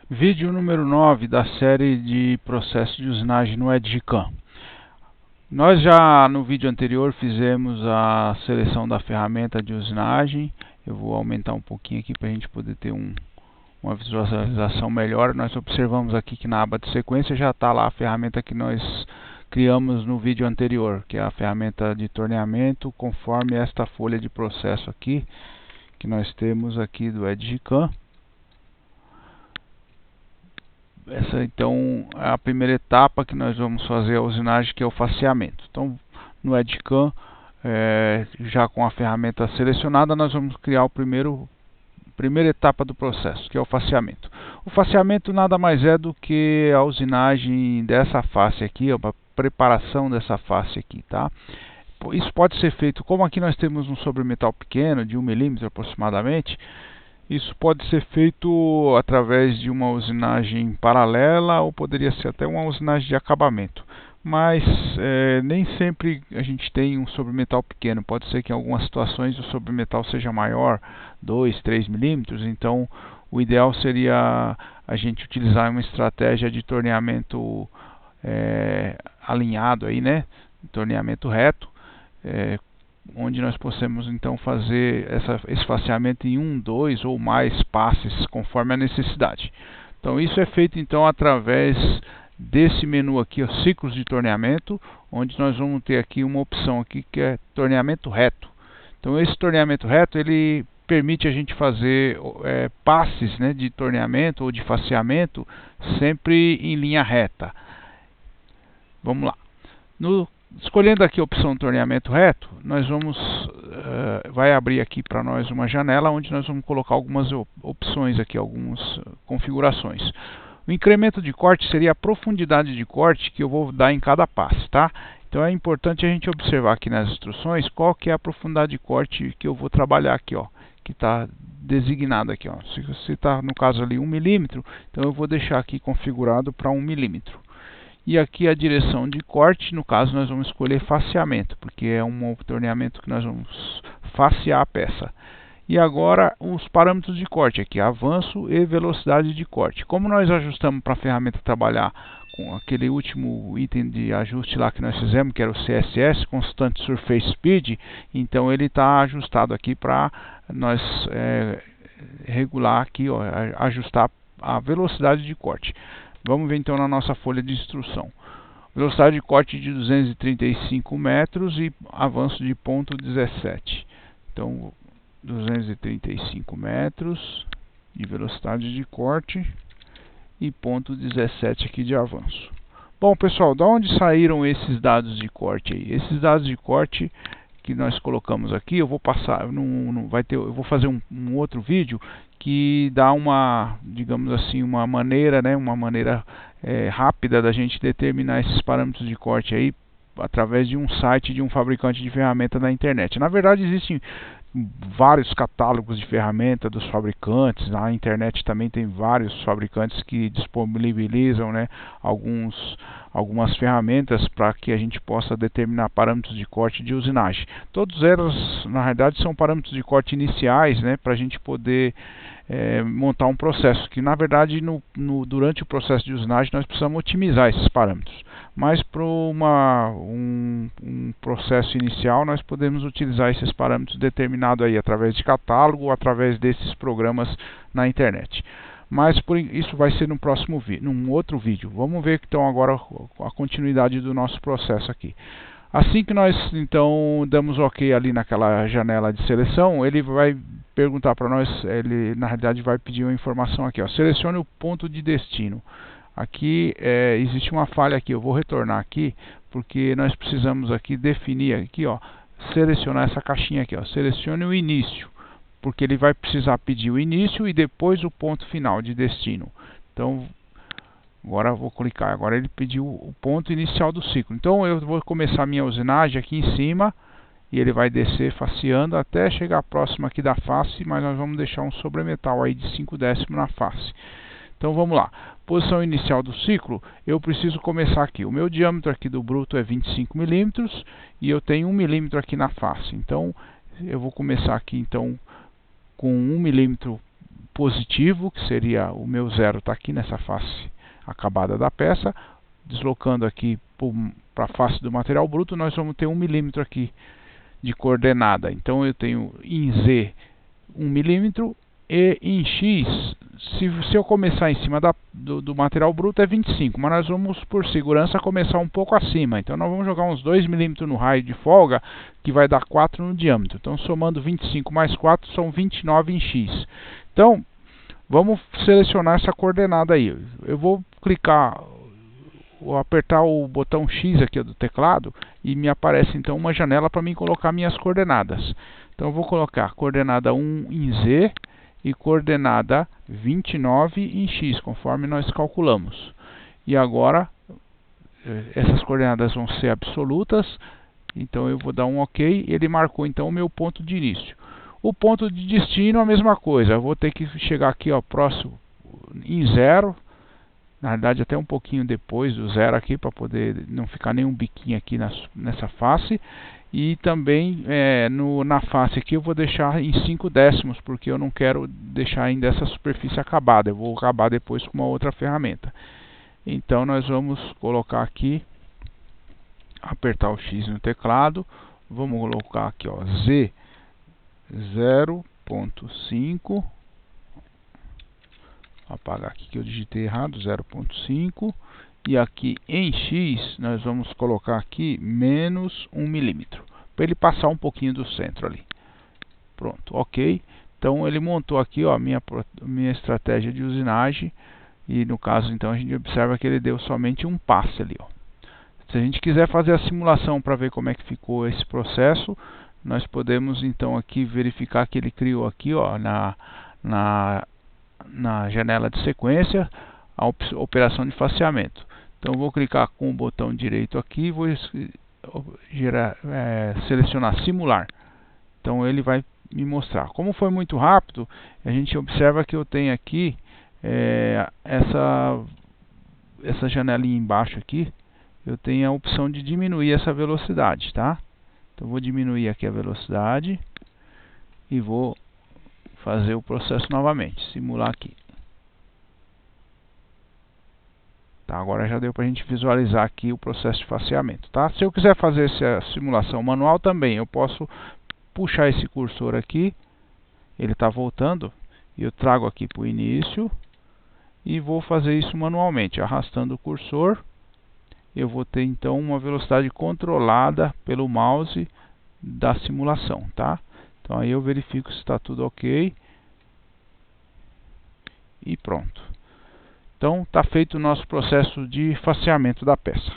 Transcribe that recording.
Vídeo número 9 da série de processo de usinagem no EdgeCam. Nós já no vídeo anterior fizemos a seleção da ferramenta de usinagem. Eu vou aumentar um pouquinho aqui para a gente poder ter uma visualização melhor. Nós observamos aqui que na aba de sequência já está lá a ferramenta que nós criamos no vídeo anterior, que é a ferramenta de torneamento, conforme esta folha de processo aqui, que nós temos aqui do EdgeCam. Essa então é a primeira etapa que nós vamos fazer a usinagem, que é o faceamento. Então no EdgeCam, já com a ferramenta selecionada, nós vamos criar a primeira etapa do processo, que é o faceamento. O faceamento nada mais é do que a usinagem dessa face aqui, a preparação dessa face aqui, tá? Isso pode ser feito, como aqui nós temos um sobremetal pequeno, de 1 milímetro aproximadamente. Isso pode ser feito através de uma usinagem paralela ou poderia ser até uma usinagem de acabamento. Mas nem sempre a gente tem um sobremetal pequeno. Pode ser que em algumas situações o sobremetal seja maior, 2, 3 milímetros. Então o ideal seria a gente utilizar uma estratégia de torneamento alinhado, aí, né? Torneamento reto. Onde nós possamos então fazer esse faceamento em 1, 2 ou mais passes, conforme a necessidade. Então isso é feito então através desse menu aqui, os ciclos de torneamento, onde nós vamos ter aqui uma opção aqui que é torneamento reto. Então esse torneamento reto, ele permite a gente fazer passes, né, de torneamento ou de faceamento sempre em linha reta. Vamos lá. Escolhendo aqui a opção torneamento reto, nós vai abrir aqui para nós uma janela onde nós vamos colocar algumas opções aqui, algumas configurações. O incremento de corte seria a profundidade de corte que eu vou dar em cada passe, tá? Então é importante a gente observar aqui nas instruções qual que é a profundidade de corte que eu vou trabalhar aqui, ó, que está designado aqui, ó. Se está no caso ali 1 milímetro, então eu vou deixar aqui configurado para 1 milímetro. E aqui a direção de corte, no caso nós vamos escolher faceamento, porque é um torneamento que nós vamos facear a peça. E agora os parâmetros de corte aqui, avanço e velocidade de corte. Como nós ajustamos para a ferramenta trabalhar com aquele último item de ajuste lá que nós fizemos, que era o CSS, Constant Surface Speed, então ele está ajustado aqui para nós regular aqui, ó, ajustar a velocidade de corte. Vamos ver então na nossa folha de instrução. Velocidade de corte de 235 metros e avanço de ponto 17. Então, 235 metros de velocidade de corte e ponto 17 aqui de avanço. Bom, pessoal, da onde saíram esses dados de corte aí? Esses dados de corte que nós colocamos aqui, eu vou passar, eu vou fazer um outro vídeo que dá uma, digamos assim, uma maneira, né, rápida da gente determinar esses parâmetros de corte aí através de um site de um fabricante de ferramenta na internet. Na verdade, existem vários catálogos de ferramenta dos fabricantes. Na internet também tem vários fabricantes que disponibilizam, né, algumas ferramentas para que a gente possa determinar parâmetros de corte de usinagem. Todos elas, na realidade, são parâmetros de corte iniciais, né, para a gente poder montar um processo, que na verdade durante o processo de usinagem nós precisamos otimizar esses parâmetros, mas para um processo inicial nós podemos utilizar esses parâmetros determinados aí através de catálogo ou através desses programas na internet. Mas isso vai ser no próximo num outro vídeo. Vamos ver então agora a continuidade do nosso processo aqui. Assim que nós então damos OK ali naquela janela de seleção, ele vai perguntar para nós, ele na realidade vai pedir uma informação aqui, ó, selecione o ponto de destino. Aqui existe uma falha aqui, eu vou retornar aqui, porque nós precisamos aqui definir aqui, ó, selecionar essa caixinha aqui, ó, selecione o início, porque ele vai precisar pedir o início e depois o ponto final de destino. Então agora eu vou clicar, agora ele pediu o ponto inicial do ciclo. Então eu vou começar a minha usinagem aqui em cima e ele vai descer faceando até chegar próximo aqui da face, mas nós vamos deixar um sobremetal aí de 5/10 na face. Então vamos lá, posição inicial do ciclo, eu preciso começar aqui. O meu diâmetro aqui do bruto é 25 milímetros e eu tenho 1 milímetro aqui na face. Então eu vou começar aqui então com 1 milímetro positivo, que seria o meu zero está aqui nessa face acabada da peça. Deslocando aqui para a face do material bruto, nós vamos ter 1 milímetro aqui de coordenada. Então eu tenho em Z 1 milímetro e em X, se eu começar em cima do material bruto é 25, mas nós vamos por segurança começar um pouco acima. Então nós vamos jogar uns 2 milímetros no raio de folga, que vai dar 4 no diâmetro. Então somando 25 mais 4 são 29 em X. Então vamos selecionar essa coordenada aí. Eu vou clicar, vou apertar o botão X aqui do teclado e me aparece então uma janela para mim colocar minhas coordenadas. Então eu vou colocar coordenada 1 em Z e coordenada 29 em X, conforme nós calculamos. E agora essas coordenadas vão ser absolutas, então eu vou dar um OK, ele marcou então o meu ponto de início. O ponto de destino, a mesma coisa, eu vou ter que chegar aqui, ó, próximo em 0, na verdade até um pouquinho depois do 0 aqui, para poder não ficar nenhum biquinho aqui nessa face. E também na face aqui eu vou deixar em 5 décimos, porque eu não quero deixar ainda essa superfície acabada, eu vou acabar depois com uma outra ferramenta. Então nós vamos colocar aqui, apertar o X no teclado, vamos colocar aqui, ó, Z 0.5, apagar aqui que eu digitei errado, 0.5, e aqui em X nós vamos colocar aqui menos 1 milímetro, para ele passar um pouquinho do centro ali. Pronto, OK. Então ele montou aqui, ó, minha estratégia de usinagem, e no caso então a gente observa que ele deu somente um passe ali, ó. Se a gente quiser fazer a simulação para ver como é que ficou esse processo, nós podemos então aqui verificar que ele criou aqui, ó, na janela de sequência, a operação de faceamento. Então eu vou clicar com o botão direito aqui e vou selecionar simular. Então ele vai me mostrar. Como foi muito rápido, a gente observa que eu tenho aqui essa janelinha embaixo aqui, eu tenho a opção de diminuir essa velocidade, tá? Então eu vou diminuir aqui a velocidade e vou fazer o processo novamente, simular aqui. Tá, agora já deu para a gente visualizar aqui o processo de faceamento, tá? Se eu quiser fazer essa simulação manual também, eu posso puxar esse cursor aqui, ele está voltando, e eu trago aqui para o início, e vou fazer isso manualmente, arrastando o cursor. Eu vou ter então uma velocidade controlada pelo mouse da simulação, tá? Então aí eu verifico se está tudo OK, e pronto. Então está feito o nosso processo de faceamento da peça.